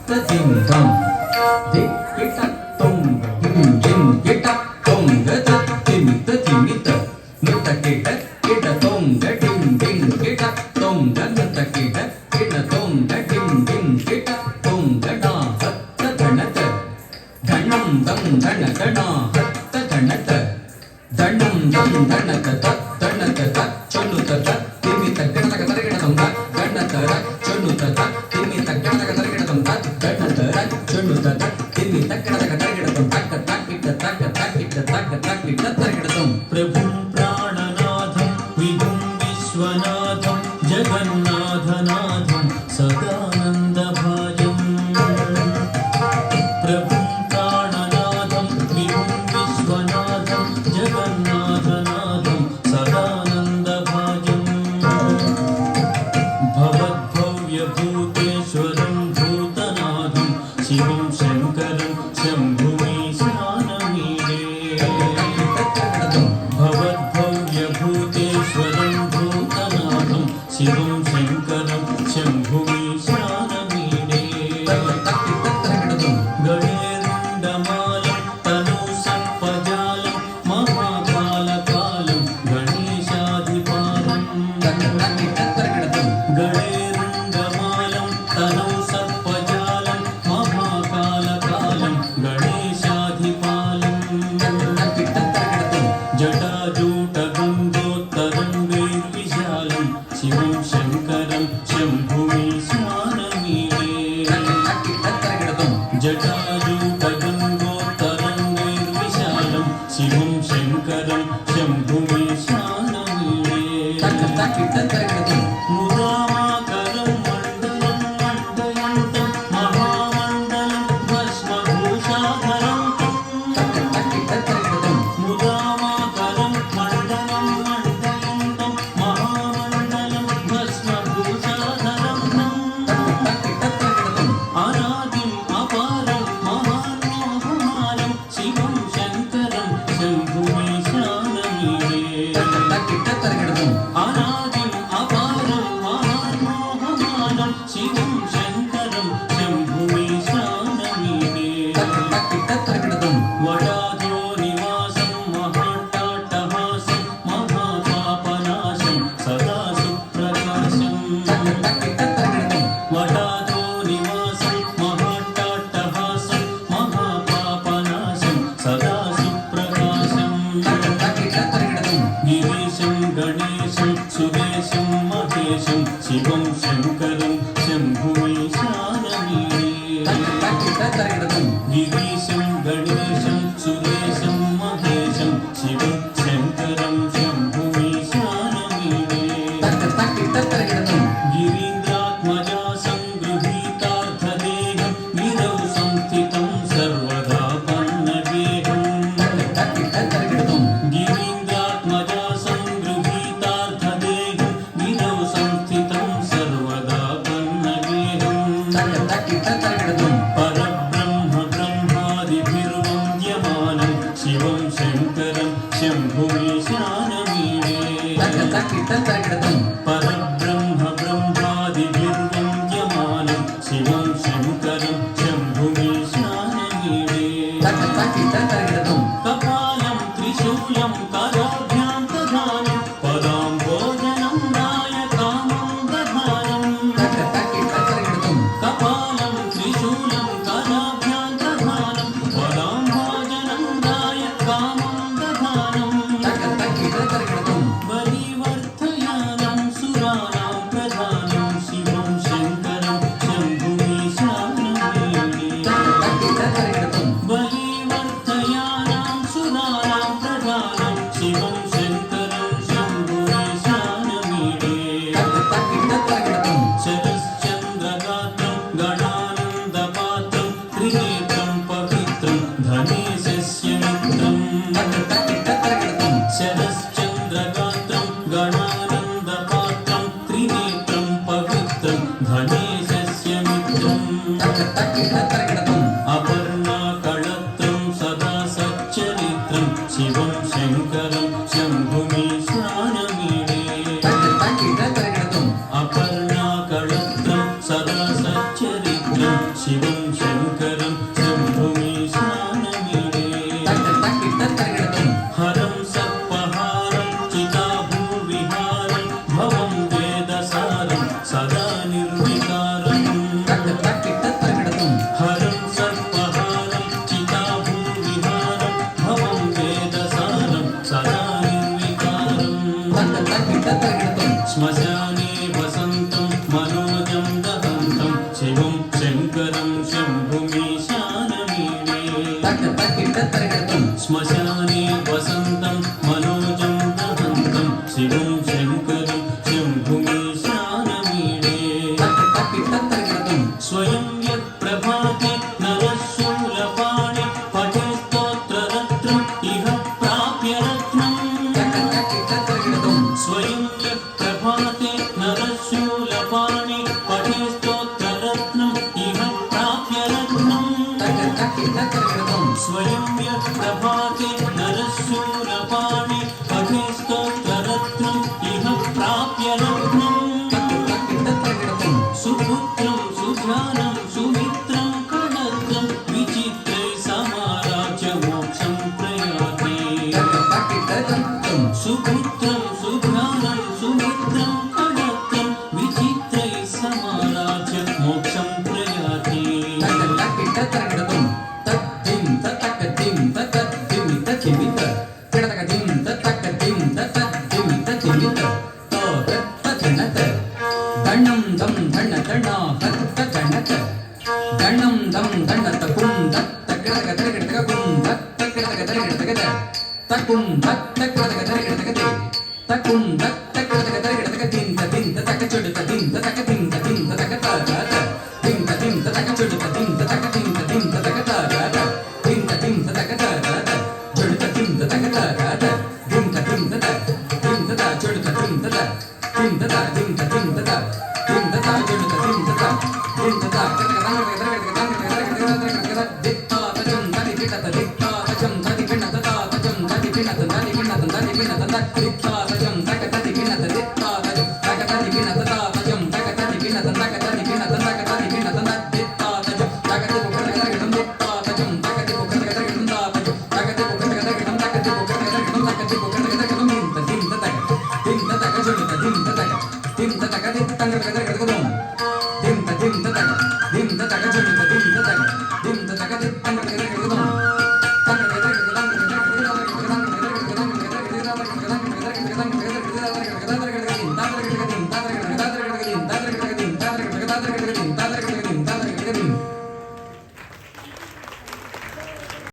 దిందం దిక్కిట తొంగ దిం గిట తొంగ తిమిత తిమిత నుత కిట కిట తొంగ dim dim కిట తొంగ నుత కిట కిట తొంగ dim dim కిట తొంగ డా హత్త గణత ధనం దం ధన గణా హత్త గణత ధనం దం ధనత తత్ ధనత తత్ చనుత తత్ తిమిత గణత తరగణతం తత్ గణత రత్ చనుత తత్ తిమిత గణత తరగణతం తత్ గణత రత్ చనుత తత్ తిమిత గణత తరగణతం తక్క తక్కిట తక్క తక్కిట తక్క తక్కిట తరగణతం ప్రభుం ప్రాణనాథం విభుం విశ్వనాథం జగన్నాథనాథం సదానందభాజం ప్రభుం ప్రాణనాథం విభుం విశ్వనాథం జగన్నాథనాథం సదానందభాజం భవద్భవ్యభూతేశ్వరం భూతనాథం శివం శంకరం శంభుమీశానమీడే భవద్భవ్యభూతేశ్వరం భూతనాథం శివం శంకరం శంభుమీశానమీడే గణేరుండమాలం తను సర్పజాలం మహాకాలకాలం గణేశాధిపాలం గణేరుండమాలం తను సర్పజాలం మహాకాలకాలం గణేశాధిపాలం జటాజూటగంగోత్తరం వేర్విశాలం శివం శంకరం శంభుమీశానమీడే జటాజూటగంగోత్తరం వేర్విశాలం శివం శంకరం శంభుమీశానమీడే ముదామాకరం మండలం మండయంతం మహామండలం భస్మభూషాధరం ముదామాకరం మండలం మండయంతం మహామండలం భస్మభూషాధరం అనాదిం అపారం మహాన్మోహమారం శివం శంకరం శంభుమీశానమీడే అనాదిం అపారం మహాన్మోహమానం శివం శంకరం శంభుమీశానమీడే వడాదో నివాసం మహాట్టాటహాసం మహాపాపనాశం సదా సుప్రకాశం వడాదో నివాసం మహాట్టాటహాసం మహాపాపనాశం సదా సుప్రకాశం గిరీశం గణేశం సురేశం మహేశం శివం శంకరం శంభుమీశానమీడే గిరీశం గణేశం సురేశం మహేశం శివం శంకరం శంభుమీశానమీడే గిరీంద్రాత్మజా సంగృహీతార్థదేహం గిరౌ సంస్థితం సర్వదా పన్నగేహం గిరీంద్రాత్మజా సంగృహీతార్థదేహం గిరౌ సంస్థితం సర్వదా పన్నగేహం పరబ్రహ్మ బ్రహ్మాదిభిర్వంద్యమానం శివం శంకరం శంభుమీశానమీడే పరబ్రహ్మ బ్రహ్మాదిభిర్వంద్యమానం శివం శంకరం శంభుమీశానమీడే కపాలం త్రిశూలం కరాభ్యాం దధానం పదాంబోజనం నాయకామం దధానం కపాలం త్రిశూలం కరాభ్యాం దధానం పదాంబోజనం నాయకామం దధానం బలివర్ధయానం సురాణాం ప్రధానం శివం శంకరం శంభుమీశానమీడే బలివర్ధయానం సురాణాం ప్రధానం శివం శంకరం శంభుమీశానమీడే శరశ్చంద్రగాత్రం గణానందపాత్రం త్రినేత్రం పవిత్రం ధనేశస్య మిత్రం శరశ్చంద్రగాత్రం గణానందపాత్రం త్రినేత్రం పవిత్రం ధనేశస్య మిత్రం అపర్ణాకళత్రం సదా సచ్చరిత్రం శివం శంకరం శంభుమీశానమీడే అపర్ణాకళత్రం సదా సచ్చరిత్రం శివం శంకరం శంభుమీశానమిడే తక్క తక్కిట తరగడతం హరం సర్పహారం చితాభూవిహారం భవం వేదసారం సదా నిర్వికారం తక్క తక్కిట తరగడతం హరం సర్పహారం చితాభూవిహారం భవం వేదసారం సదా నిర్వికారం తక్క తక్కిట తరగడతం శ్మశానే వసంతం మనోజం దహంతం శివం శంకరం శంభుమీశానమీడే తక్క తక్కిట తరగడతం శ్మశానే వసంతం మనోజం దహంతం శివం శంకరం శంభుమీశానమీడే తక్క తక్కిట తరగడతం స్వయం యత్ప్రభాతే నరశూలపాణి పఠే స్తోత్రరత్నం ఇహ ప్రాప్య రత్నం తక్క తక్కిట తరగడతం స్వయం యత్ప్రభాతే నరశూలపాణి పఠే స్తోత్రరత్నం ఇహ ప్రాప్య రత్నం తక్క తక్కిట తరగడతం స్వయం యత్ప్రభాతే నరశూలపాణి పఠే స్తోత్రరత్నం ఇహ ప్రాప్య రత్నం తక్క తక్కిట తరగడతం సుపుత్రం సుజ్ఞానం సుమిత్రం కళత్రం విచిత్రై సమారాజ్య మోక్షం ప్రయాతి తక్క తక్కిట తరగడతం సుపుత్రం సుజ్ఞానం సుమిత్రం కళత్రం విచిత్రై సమారాజ్య మోక్షం ప్రయాతి తక్క తక్కిట తరగడతం తద్దిం తక్క దిం తద్దిమిత చిమిత తిడతక దిం తక్క దిం తద్దిమిత చిమిత తో తన్నత దండం దం ధణ ధణ హత్త ధణత దండం దం ధణత కుం తక్కడక తరగడక కుం తక్కడక తరగడక తక్కుం తక్కడక తరగడక తక్కుం తక్కడక తరగడక తింత తింత తక్క చెడుత తింత తక్క తింత తింత తక్క తాత తింత తింత తక్క చెడుత తింత తక్క తింత తింత తక్క తాత తింత తింత తక్క తాత చెడుత తింత తక్క తాత తింత తింత తింత చెడుత తింత తింత తింత తింత తింత చెడుత తింత తింత కటక